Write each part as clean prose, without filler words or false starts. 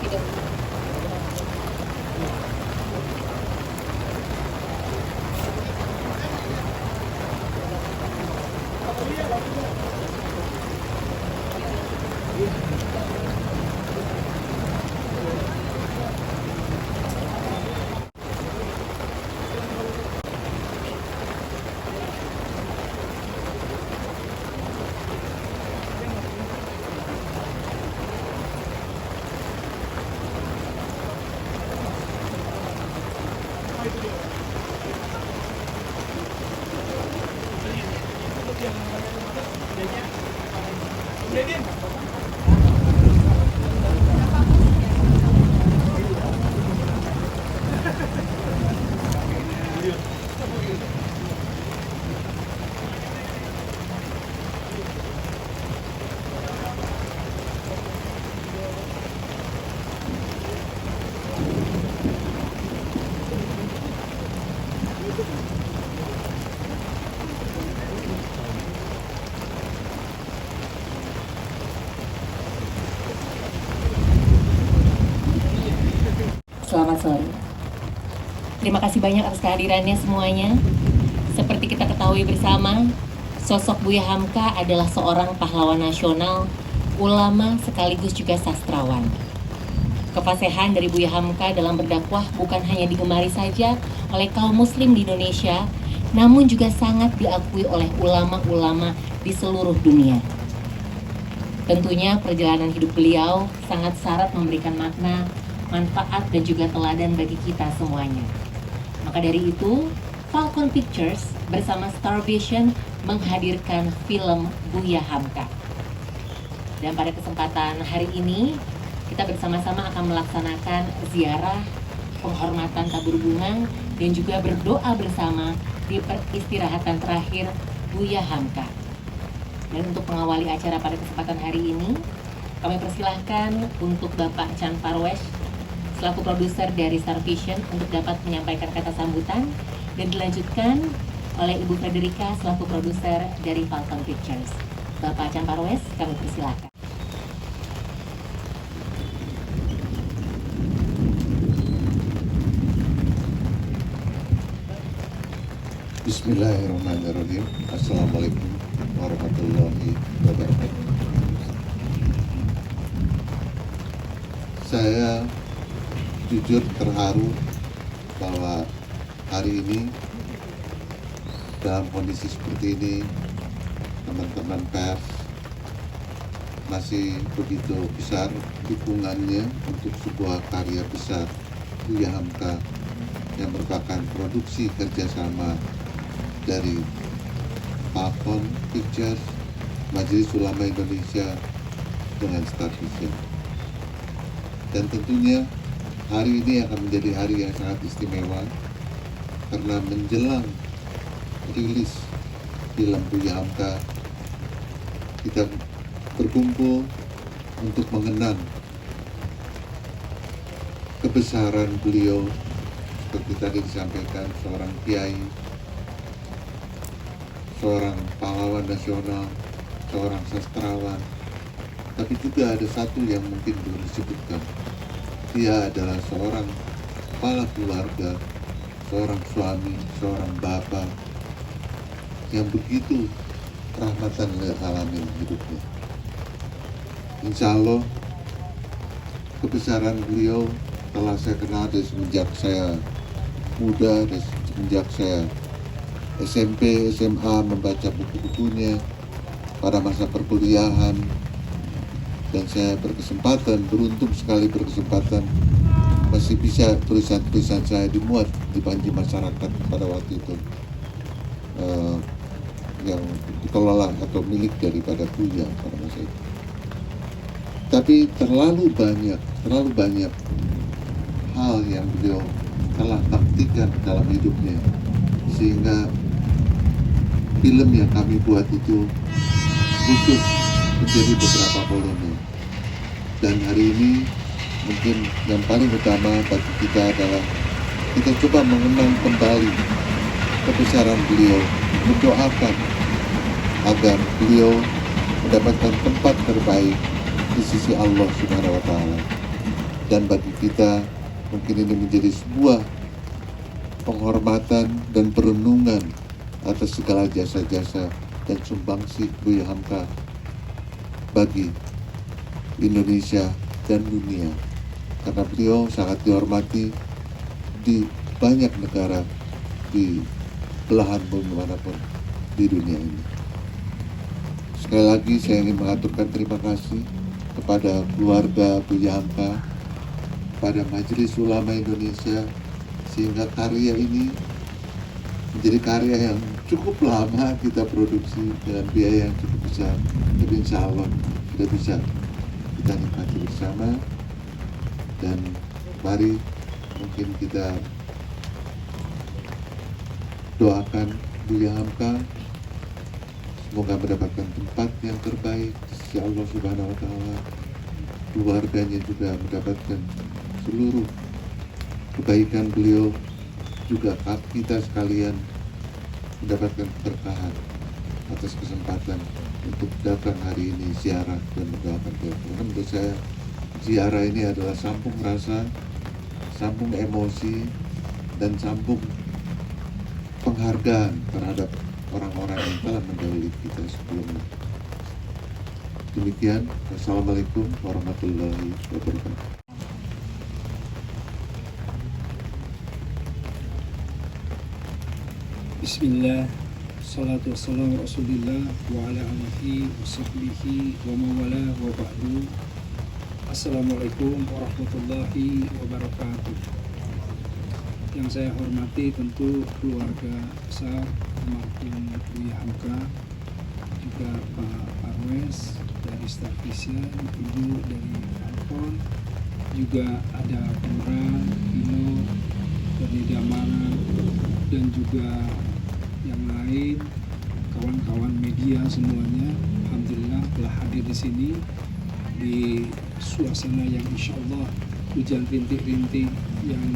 Tidak. Selamat sore. Terima kasih banyak atas kehadirannya semuanya. Seperti kita ketahui bersama, sosok Buya Hamka adalah seorang pahlawan nasional, ulama sekaligus juga sastrawan. Kefasihan dari Buya Hamka dalam berdakwah bukan hanya digemari saja oleh kaum muslim di Indonesia, namun juga sangat diakui oleh ulama-ulama di seluruh dunia. Tentunya perjalanan hidup beliau sangat syarat memberikan makna, manfaat dan juga teladan bagi kita semuanya. Maka dari itu, Falcon Pictures bersama Star Vision menghadirkan film Buya Hamka. Dan pada kesempatan hari ini, kita bersama-sama akan melaksanakan ziarah, penghormatan tabur bunga, dan juga berdoa bersama di peristirahatan terakhir Buya Hamka. Dan untuk mengawali acara pada kesempatan hari ini, kami persilahkan untuk Bapak Chan Parwesh selaku produser dari Star Vision untuk dapat menyampaikan kata sambutan, dan dilanjutkan oleh Ibu Frederica selaku produser dari Falcon Pictures. Bapak Chan Parwesh, kami persilahkan. Bismillahirrahmanirrahim. Assalamualaikum warahmatullahi wabarakatuh. Saya jujur terharu bahwa hari ini dalam kondisi seperti ini teman-teman pers masih begitu besar dukungannya untuk sebuah karya besar Buya Hamka yang merupakan produksi kerjasama dari Falcon Pictures, Majelis Ulama Indonesia dengan Star Vision. Dan tentunya hari ini akan menjadi hari yang sangat istimewa karena menjelang rilis film Buya Hamka, kita berkumpul untuk mengenang kebesaran beliau seperti tadi disampaikan, seorang kiai, seorang pahlawan nasional, seorang sastrawan, tapi juga ada satu yang mungkin belum disebutkan. Dia adalah seorang kepala keluarga, seorang suami, seorang bapak yang begitu rahmatan lil alamin hidupnya. Insya Allah kebesaran beliau telah saya kenal dari semenjak saya muda, dari semenjak saya SMP, SMA, membaca buku-bukunya pada masa perkuliahan. Dan saya beruntung sekali berkesempatan masih bisa tulisan-tulisan saya dimuat di Panji Masyarakat pada waktu itu, yang dikelola atau milik daripada Buya pada masa itu. Tapi terlalu banyak hal yang beliau telah baktikan dalam hidupnya, sehingga film yang kami buat itu butuh menjadi beberapa volume. Dan hari ini mungkin yang paling utama bagi kita adalah kita coba mengenang kembali kebesaran beliau, mendoakan agar beliau mendapatkan tempat terbaik di sisi Allah Subhanahu wa Ta'ala. dan bagi kita mungkin ini menjadi sebuah penghormatan dan perenungan atas segala jasa-jasa dan sumbangsi Buya Hamka bagi Indonesia dan dunia, karena beliau sangat dihormati di banyak negara di belahan bumi manapun di dunia ini. Sekali lagi saya ingin mengaturkan terima kasih kepada keluarga Buya Hamka, pada Majelis Ulama Indonesia, sehingga karya ini menjadi karya yang cukup lama kita produksi dengan biaya yang cukup besar, tapi insya Allah sudah bisa kita nikmati bersama. Dan mari mungkin kita doakan Buya Hamka semoga mendapatkan tempat yang terbaik di sisi Allah Subhanahu wa Ta'ala, keluarganya juga mendapatkan seluruh kebaikan beliau, juga kita sekalian mendapatkan keberkahan atas kesempatan untuk datang hari ini ziarah dan mendoakan beliau. Karena menurut saya ziarah ini adalah sambung rasa, sambung emosi, dan sambung penghargaan terhadap orang-orang yang telah mendahului kita sebelumnya. Demikian, wassalamualaikum warahmatullahi wabarakatuh. Bismillah, salatu wassalamu rasulillah wa ala alihi wa sahbihi wa mawala wa ba'du. Assalamualaikum warahmatullahi wabarakatuh. Yang saya hormati tentu keluarga besar almarhum Buya Hamka, juga Pak Arwes dari Star Vision, Ibu dari Falcon, juga ada Pemran, Pino dari Damara, dan juga yang lain, kawan-kawan media semuanya. Alhamdulillah telah hadir di sini di suasana yang insya Allah hujan rintik-rintik yang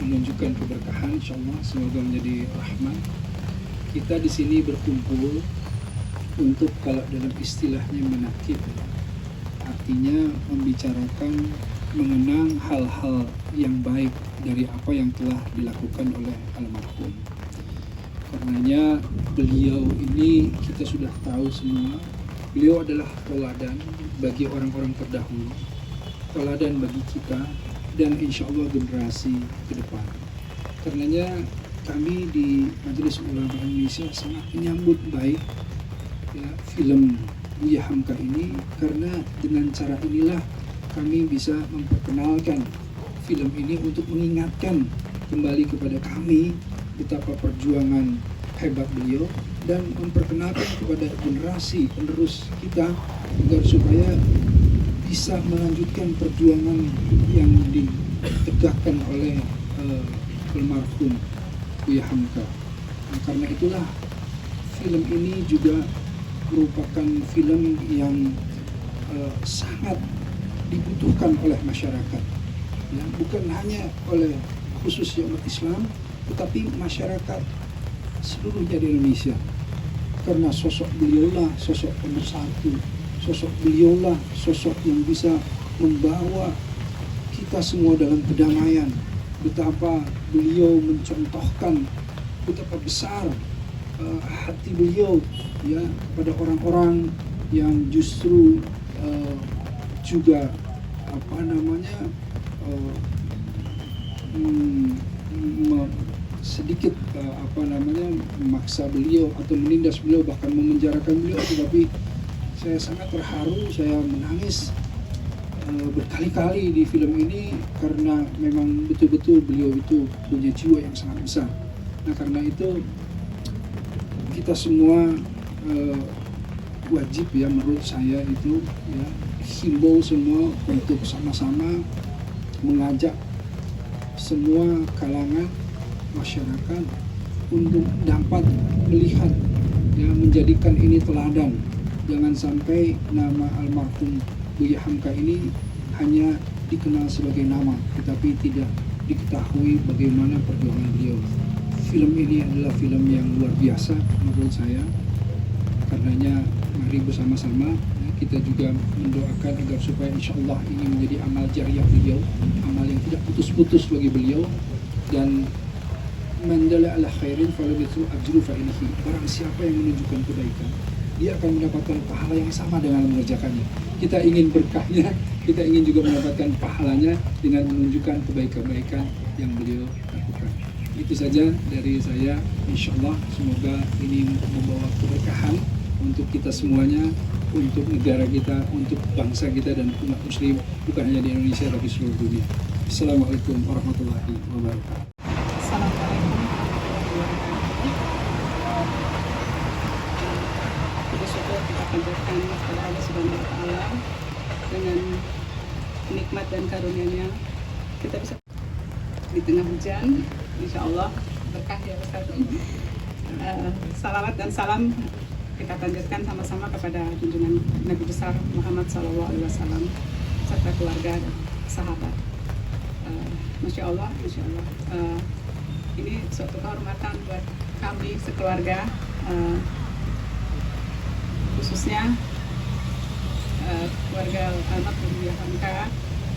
menunjukkan keberkahan, insya Allah semoga menjadi rahmat. Kita di sini berkumpul untuk, kalau dalam istilahnya, menakib, artinya membicarakan, mengenang hal-hal yang baik dari apa yang telah dilakukan oleh almarhum. Karenanya beliau ini kita sudah tahu semua, beliau adalah teladan bagi orang-orang terdahulu, teladan bagi kita, dan insya Allah generasi ke depan. Karenanya kami di Majelis Ulama Indonesia sangat menyambut baik ya, film Buya Hamka ini, karena dengan cara inilah kami bisa memperkenalkan film ini untuk mengingatkan kembali kepada kami betapa perjuangan hebat beliau, dan memperkenalkan kepada generasi penerus kita agar supaya bisa melanjutkan perjuangan yang ditegakkan oleh almarhum Buya Hamka. Nah, karena itulah film ini juga merupakan film yang sangat dibutuhkan oleh masyarakat, ya, bukan hanya oleh khususnya umat Islam, tetapi masyarakat seluruhnya di Indonesia. Karena sosok beliaulah sosok pemersatu, sosok beliaulah sosok yang bisa membawa kita semua dalam kedamaian. Betapa beliau mencontohkan betapa besar hati beliau ya kepada orang-orang yang justru juga sedikit memaksa beliau atau menindas beliau, bahkan memenjarakan beliau. Tetapi saya sangat terharu, saya menangis berkali-kali di film ini, karena memang betul-betul beliau itu punya jiwa yang sangat besar. Nah, karena itu kita semua wajib ya, menurut saya itu ya, himbau semua untuk sama-sama mengajak semua kalangan masyarakat untuk dapat melihat ya, menjadikan ini teladan. Jangan sampai nama almarhum Buya Hamka ini hanya dikenal sebagai nama, tetapi tidak diketahui bagaimana perjuangan beliau. Film ini adalah film yang luar biasa menurut saya. Karenanya mari bersama-sama kita juga mendoakan agar supaya insya Allah ini menjadi amal jariah beliau, amal yang tidak putus-putus bagi beliau. Dan man dalla ala khairin falahu ajru fa'ilihi, barang siapa yang menunjukkan kebaikan dia akan mendapatkan pahala yang sama dengan mengerjakannya. Kita ingin berkahnya, kita ingin juga mendapatkan pahalanya dengan menunjukkan kebaikan-kebaikan yang beliau lakukan. Itu saja dari saya, insya Allah semoga ini membawa keberkahan untuk kita semuanya, untuk negara kita, untuk bangsa kita dan umat muslim, bukan hanya di Indonesia tapi seluruh dunia. Assalamualaikum warahmatullahi wabarakatuh. Assalamualaikum warahmatullahi wabarakatuh. Puji syukur kita panjatkan kepada Allah Subhanahu wa Ta'ala dengan nikmat dan karunia-Nya kita bisa di tengah hujan, insya Allah berkah ya Ustaz. Salawat dan salam kita panjatkan sama-sama kepada junjungan Nabi besar Muhammad SAW serta keluarga dan sahabat. Masya Allah, ini suatu kehormatan buat kami sekeluarga, khususnya keluarga almarhum Buya Hamka.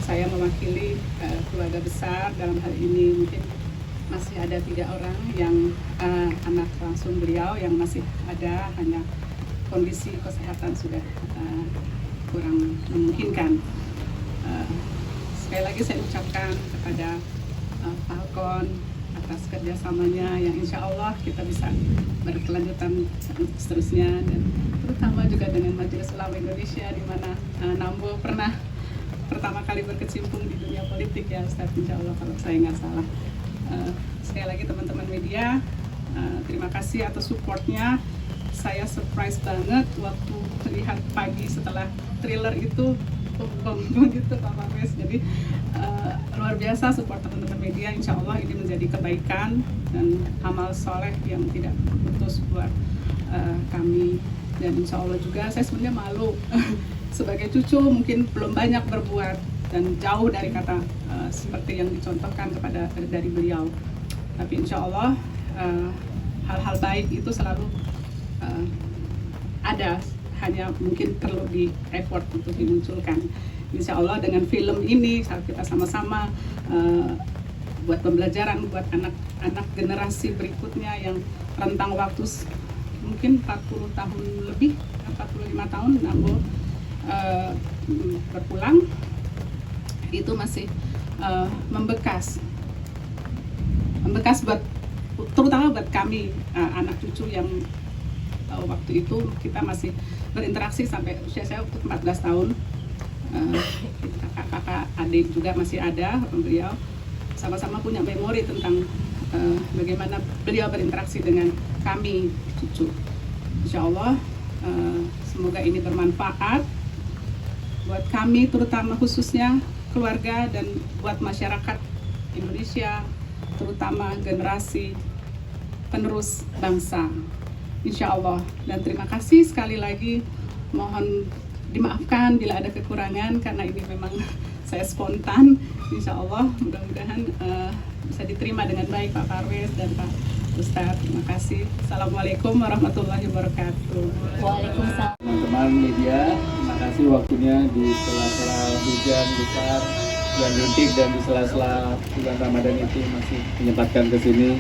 Saya mewakili keluarga besar, dalam hal ini mungkin masih ada 3 orang yang anak langsung beliau yang masih ada, hanya kondisi kesehatan sudah kurang memungkinkan. Sekali lagi saya ucapkan kepada Falcon atas kerjasamanya yang insya Allah kita bisa berkelanjutan seterusnya, dan terutama juga dengan Majelis Ulama Indonesia di mana Nambo pernah pertama kali berkecimpung di dunia politik ya Ustaz, insya Allah kalau saya nggak salah. Sekali lagi teman-teman media, terima kasih atas supportnya. Saya surprise banget waktu lihat pagi setelah thriller itu gitu Pak Parwes. Jadi luar biasa support teman-teman media. Insya Allah ini menjadi kebaikan dan amal soleh yang tidak putus buat kami. Dan insya Allah juga saya sebenarnya malu sebagai cucu mungkin belum banyak berbuat dan jauh dari kata seperti yang dicontohkan dari beliau. Tapi insya Allah hal-hal baik itu selalu ada, hanya mungkin perlu di effort untuk dimunculkan. Insya Allah dengan film ini saat kita sama-sama buat pembelajaran buat anak-anak generasi berikutnya yang rentang waktu mungkin 40 tahun lebih, 45 tahun Nambo berpulang, itu masih membekas buat terutama buat kami anak cucu yang waktu itu kita masih berinteraksi sampai usia saya waktu 14 tahun. Kakak-kakak adik juga masih ada, beliau sama-sama punya memori tentang bagaimana beliau berinteraksi dengan kami cucu. Insya Allah semoga ini bermanfaat buat kami, terutama khususnya keluarga, dan buat masyarakat Indonesia, terutama generasi penerus bangsa. Insya Allah. Dan terima kasih sekali lagi, mohon dimaafkan bila ada kekurangan karena ini memang saya spontan. Insya Allah mudah-mudahan bisa diterima dengan baik Pak Parwes dan Pak Ustadz. Terima kasih. Assalamualaikum warahmatullahi wabarakatuh. Waalaikumsalam. Teman-teman media, terima kasih waktunya di sela-sela hujan besar, bulan rintik, dan di sela-sela bulan Ramadan itu masih menyempatkan ke sini.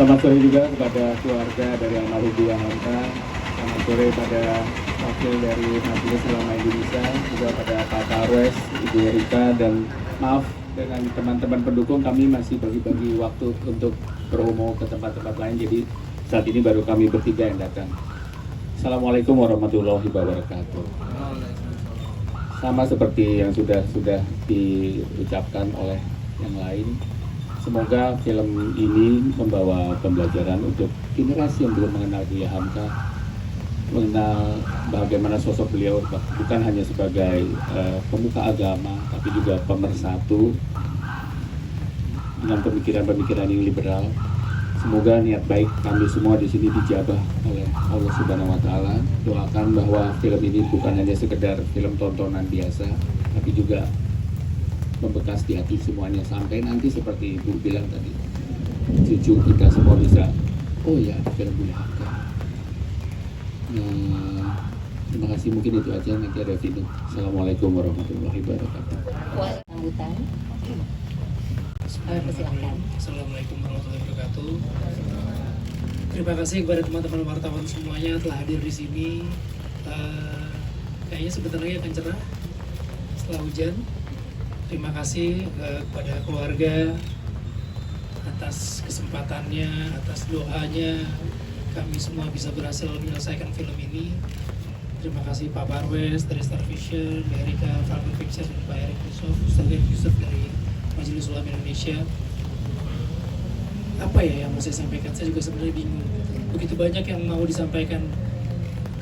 Selamat sore juga kepada keluarga dari almarhum Buya Hamka. Selamat sore pada wakil dari Majelis Ulama Indonesia, juga pada Pak Parwes, Ibu Erika, dan maaf dengan teman-teman pendukung, kami masih bagi-bagi waktu untuk promo ke tempat-tempat lain, jadi saat ini baru kami bertiga yang datang. Assalamualaikum warahmatullahi wabarakatuh. Sama seperti yang sudah diucapkan oleh yang lain, semoga film ini membawa pembelajaran untuk generasi yang belum mengenal Buya Hamka, mengenal bagaimana sosok beliau bukan hanya sebagai pemuka agama, tapi juga pemersatu dengan pemikiran-pemikiran yang liberal. Semoga niat baik kami semua di sini dijabah oleh Allah Subhanahu wa Ta'ala. Doakan bahwa film ini bukan hanya sekedar film tontonan biasa, tapi juga membekas di hati semuanya sampai nanti seperti Ibu bilang tadi, cucu kita semua bisa Oh ya, ada film Buya Hamka. Terima kasih, mungkin itu aja, nanti ada video. Assalamualaikum warahmatullahi wabarakatuh. Sambutan. Persilakan. Assalamualaikum warahmatullahi wabarakatuh. Terima kasih kepada teman-teman wartawan semuanya telah hadir di sini. Kayaknya sebentar lagi akan cerah setelah hujan. Terima kasih kepada keluarga atas kesempatannya, atas doanya kami semua bisa berhasil menyelesaikan film ini. Terima kasih Pak Barwes dari Star Vision, Mbak Erika, Falcon Pictures, dan Pak Erik Yusuf dari Majelis Ulama Indonesia. Apa ya yang mau saya sampaikan? Saya juga sebenarnya bingung. Begitu banyak yang mau disampaikan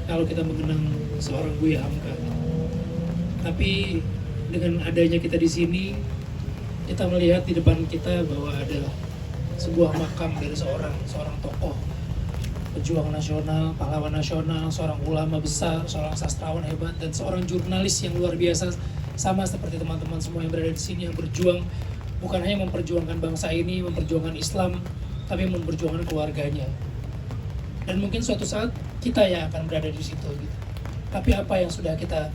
kalau kita mengenang seorang Buya Hamka. Tapi dengan adanya kita di sini, kita melihat di depan kita bahwa ada sebuah makam dari seorang tokoh, pejuang nasional, pahlawan nasional, seorang ulama besar, seorang sastrawan hebat, dan seorang jurnalis yang luar biasa, sama seperti teman-teman semua yang berada di sini, yang berjuang bukan hanya memperjuangkan bangsa ini, memperjuangkan Islam, tapi memperjuangkan keluarganya. Dan mungkin suatu saat kita yang akan berada di situ gitu. Tapi apa yang sudah kita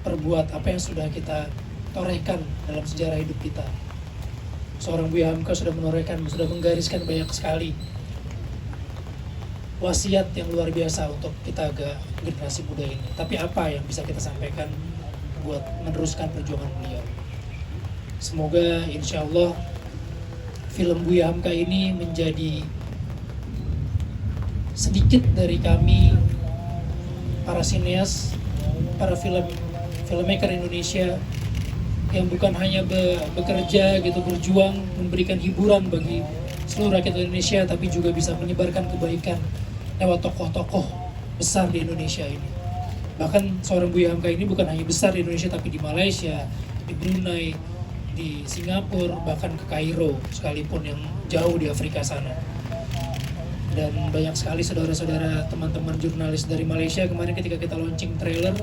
perbuat, apa yang sudah kita torehkan dalam sejarah hidup kita. Seorang Buya Hamka sudah menorehkan, sudah menggariskan banyak sekali wasiat yang luar biasa untuk kita generasi muda ini. Tapi apa yang bisa kita sampaikan buat meneruskan perjuangan beliau? Semoga insya Allah film Buya Hamka ini menjadi sedikit dari kami, para sineas, para filmmaker Indonesia yang bukan hanya bekerja gitu, berjuang memberikan hiburan bagi seluruh rakyat Indonesia, tapi juga bisa menyebarkan kebaikan lewat tokoh-tokoh besar di Indonesia ini. Bahkan seorang Buya Hamka ini bukan hanya besar di Indonesia, tapi di Malaysia, di Brunei, di Singapura, bahkan ke Kairo sekalipun yang jauh di Afrika sana. Dan banyak sekali saudara-saudara, teman-teman jurnalis dari Malaysia kemarin ketika kita launching trailer,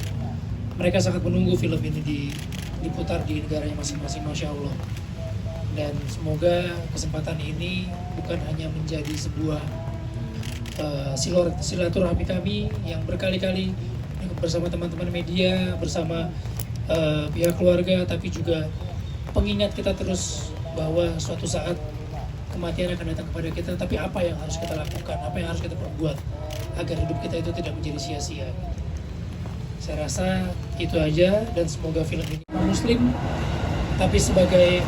mereka sangat menunggu film ini diputar di negaranya masing-masing, Masya Allah. Dan semoga kesempatan ini bukan hanya menjadi sebuah silaturahmi kami yang berkali-kali bersama teman-teman media, bersama pihak keluarga, tapi juga pengingat kita terus bahwa suatu saat kematian akan datang kepada kita, tapi apa yang harus kita lakukan, apa yang harus kita perbuat agar hidup kita itu tidak menjadi sia-sia. Saya rasa itu aja, dan semoga film ini muslim, tapi sebagai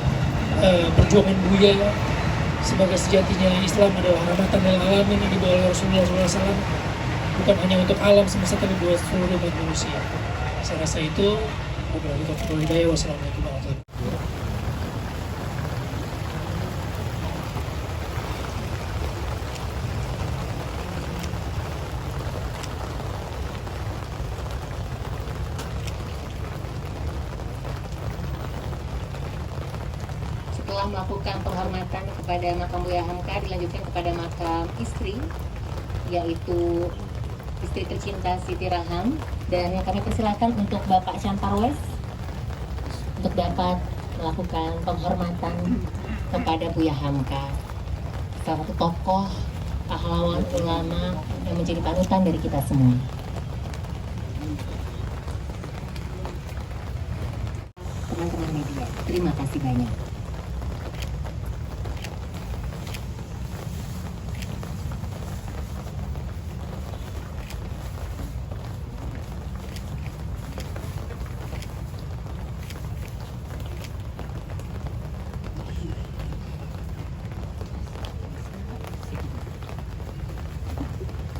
perjuangan Buya, sebagai sejatinya Islam adalah rahmatan lil alamin yang dibawa oleh Rasulullah SAW, bukan hanya untuk alam semesta, tapi buat seluruh umat manusia. Saya rasa itu. Wassalamualaikum warahmatullahi wabarakatuh. Setelah melakukan penghormatan kepada makam Buya Hamka, dilanjutkan kepada makam istri, yaitu istri tercinta Siti Raham, dan kami persilakan untuk Bapak Chantarwes untuk dapat melakukan penghormatan kepada Buya Hamka, salah satu tokoh pahlawan ulama yang menjadi panutan dari kita semua. Teman-teman media, terima kasih banyak.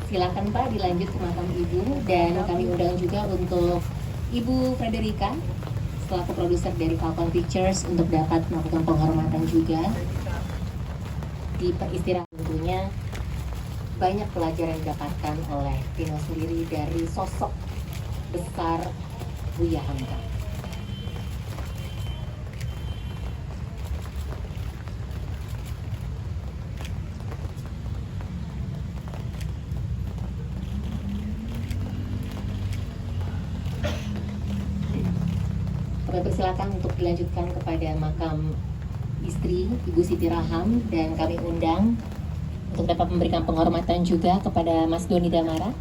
Silakan Pak, dilanjut ke makam Ibu, dan kami undang juga untuk Ibu Frederika selaku produser dari Falcon Pictures untuk dapat melakukan penghormatan juga di istirahat. Tentunya banyak pelajaran yang didapatkan oleh Tino sendiri dari sosok besar Buya Hamka. Kami persilakan untuk dilanjutkan kepada makam istri Ibu Siti Raham, dan kami undang untuk dapat memberikan penghormatan juga kepada Mas Doni Damara.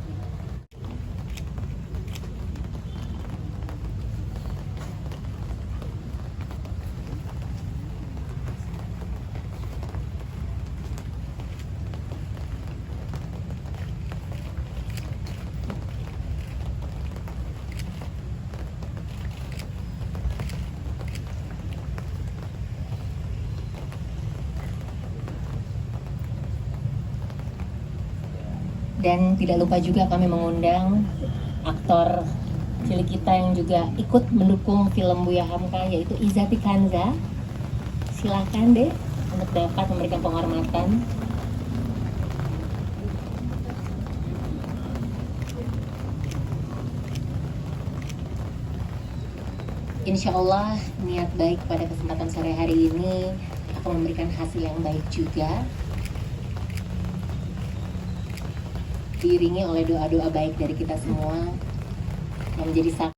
Dan tidak lupa juga kami mengundang aktor cilik kita yang juga ikut mendukung film Buya Hamka, yaitu Izati Kanza. Silakan deh untuk dapat memberikan penghormatan. Insya Allah niat baik pada kesempatan sore hari ini akan memberikan hasil yang baik juga, diiringi oleh doa-doa baik dari kita semua yang menjadi saksi